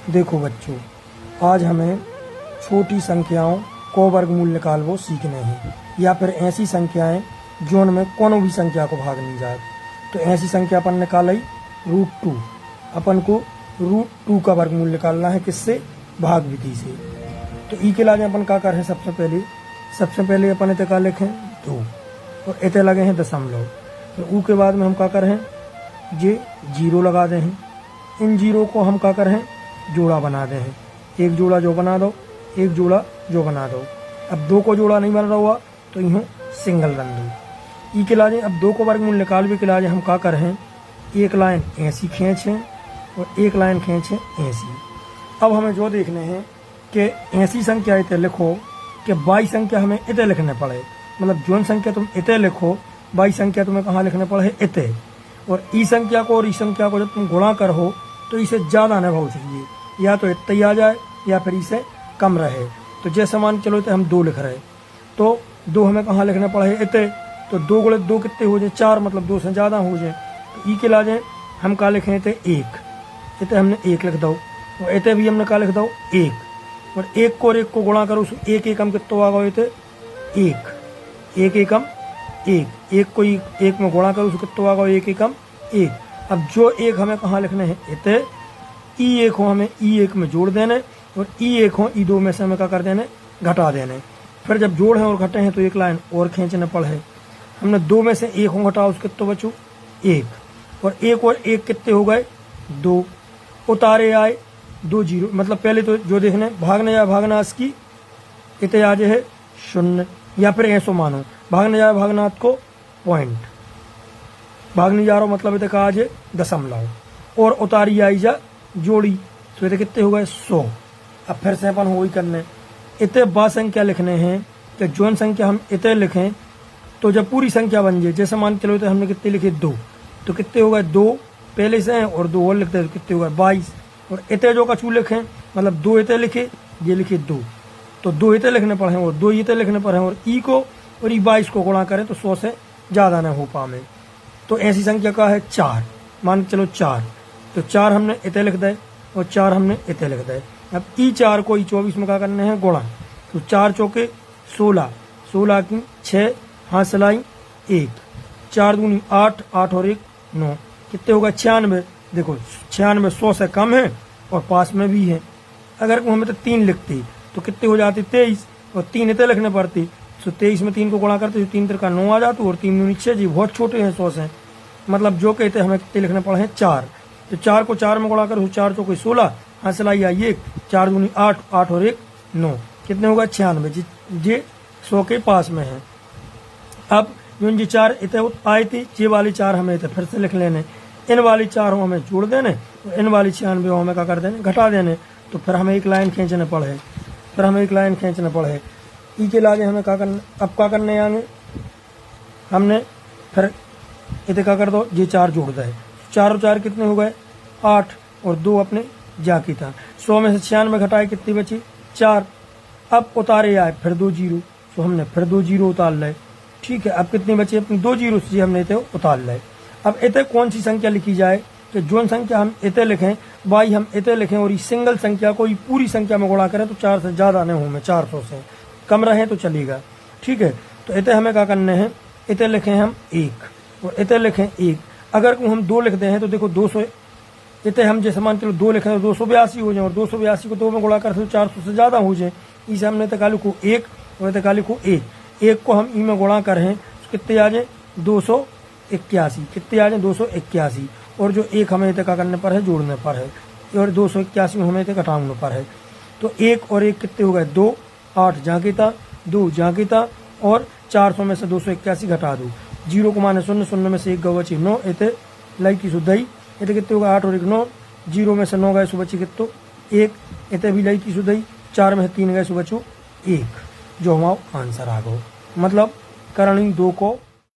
देखो बच्चों, आज हमें छोटी संख्याओं को वर्गमूल निकालवो सीखने हैं, या फिर ऐसी संख्याएं जोन में कोनो भी संख्या को भाग नहीं जाए। तो ऐसी संख्या अपन निकाली √2। अपन को √2 का वर्गमूल निकालना है, किससे? भाग विधि से। तो ई के लागे अपन क्या कर रहे हैं? सबसे पहले अपन इते का लिखें 2 और इते लगे हैं दशमलव। तो ऊ के बाद में हम क्या कर रहे हैं? ये 0 लगा दे हैं। इन 0 को हम क्या कर रहे हैं? जोड़ा बना दे हैं। एक जोड़ा जो बना दो, एक जोड़ा जो बना दो। अब 2 को जोड़ा नहीं बन रहा हुआ तो यूँ सिंगल बन दो। ई के लाजे अब 2 को वर्गमूल निकालने के लाजे हम क्या कर रहे हैं? एक लाइन ऐसी खींचें और एक लाइन खींचें ऐसी। अब हमें जो देखने हैं कि ऐसी संख्या इतने लिखो कि बाई संख्या हमें इतने लिखने पड़े। मतलब जोन संख्या तुम इतने लिखो, बाई संख्या तुम्हें कहाँ लिखने पड़े? इतने। और ई संख्या को और ई संख्या को जब तुम गुणा करो तो इसे ज़्यादा अनुभव चाहिए, या तो इतने ही आ जाए या फिर इसे कम रहे। तो जैसे मान चलो तो हम 2 लिख रहे, तो 2 हमें कहाँ लिखना पड़े? इतने। तो 2 गुणे 2 कितने हो जाए? 4, मतलब 2 से ज़्यादा हो जाए। तो ई के लाजे हम क्या लिखें? थे 1। इतने हमने 1 लिख दो, और इतने भी हमने क्या लिख दो? 1। और 1 को और 1 को गुणा करो, 1 एकम कितने आ गए? थे 1। 1 एकम 1। 1 को 1 में गुणा करो, कितने आ गए? 1 एकम 1। अब जो 1 हमें कहाँ लिखने हैं? इतने। ई 1 हो हमें ई 1 में जोड़ देने, और ई 1 हो ई 2 में से हमें क्या कर देने? घटा देने। फिर जब जोड़ है और घटे हैं तो एक लाइन और खींचने पड़े। हमने 2 में से 1 हो घटाओ, उसके कितने बचो? 1। और 1 कितने हो गए? 2। उतारे आए 2 0। मतलब पहले तो जो देखने भागने या भागनाश की इतने आज है 0, या फिर ऐसो मानो भागने जाए भागनाथ को पॉइंट, भागने जा रहा मतलब इतने का आज है दशमलव, और उतारी आई जा जोड़ी, तो इतने कितने हो गए? 100। अब फिर से अपन हो ही करने इतने बा संख्या लिखने हैं कि जोन संख्या हम इतने लिखें तो जब पूरी संख्या बन जाए, जैसे मान चलो तो हमने कितने लिखे? 2। तो कितने हो गए? 2 पहले से हैं और 2 और लिखते हैं, तो कितने हो गए? 22। और इतने जो कछू लिखें, मतलब 2 इतने लिखे, ये लिखे 2, तो 2 इतने लिखने पड़े और 2 इतने लिखने पड़े, और ई को और ई 22 को गुणा करें तो 100 से ज़्यादा न हो पाए। तो ऐसी संख्या का है 4। मान के चलो 4, तो 4 हमने इतने लिख दे और 4 हमने इतने लिख दे। अब ई 4 को ई 24 में क्या करना है? गुणा। तो 4 चौके 16, 16 की 6 हाथ सिलाई 1, 4 दूनी 8, 8 और 1 9, कितने होगा? 96। देखो 96 100 से कम है और पास में भी है। अगर हमें तो 3 लिखती तो कितने हो जाती? 23, और 3 इतने लिखने पड़ती, तो 23 में 3 को गुणा करते तो 3 3 का 9 आ जाती, और 3 दूनी 6 जी, बहुत छोटे हैं 100 से। मतलब जो कहते हैं हमें कितने लिखने पड़े हैं? 4। तो 4 को 4 में गुणा करो, 4 चौके 16 हाथ सिलाई आई 1, 4 दूनी 8, 8 और 1 9, कितने होगा? 96 जी 100 के पास में है। अब जो 4 इतने आई थी, ये वाली 4 हमें इतने फिर से लिख लेने, इन वाली 4 हमें जोड़ देने, और इन वाली 96 हमें क्या कर देने? घटा देने। तो फिर हमें एक लाइन खींचने पड़े, ई के लागे हमें क्या करना? अब क्या करने आगे हमने फिर इतने क्या कर दो? ये 4 जोड़ दे, 4 और 4 कितने हो गए? 8, और 2 अपने जाकी था। 100 में से 96 घटाए, कितनी बची? 4। अब उतारे आए फिर 2 0, तो हमने फिर 2 0 उतार लाए। ठीक है, अब कितनी बची? अपनी 2 0 से हमने इतने उतार लाए। अब इतने कौन सी संख्या लिखी जाए कि जोन संख्या हम इतने लिखें, बाई हम इतने लिखें, और इस सिंगल संख्या को ये पूरी संख्या में गुणा करें तो 4 से ज़्यादा नहीं हो, में 400 से कम रहे तो चलेगा। ठीक है, तो इतने हमें क्या करने हैं? इतने लिखें हम 1, और इतने लिखें 1। अगर हम 2 लिख दे हैं तो देखो 200, इतने हम जैसे मान चलो 2 लिखें तो 282 हो जाए, और 282 को 2 में गुणा करते तो 400 से ज़्यादा हो जाए। इसे हमने तकाली को 1 और तकाली को 1 को हम ई में गुणा करें तो कितने आ जाए? 281। कितने आ जाए? 281। और जो 1 हमें इतने क्या करने पर है? जोड़ने पर है, और 281 में हमें इतने घटाने पर है। तो 1 और 1 कितने हो गए? 2, 8 जाकिता, 2 जाकिता, और 400 में से 281 घटा दो, 0 को माने 0, 0 में से 1 गौ बची 9, इतने लाई की सुधई, इतने कितने होगा? 8 और 1 9, 0 में से 9 गए सो बची कितने? 1, इतने भी लाई की सुधई, 4 में से 3 गए सो बचो 1, जो हमारा आंसर आ गो। मतलब करणी 2 को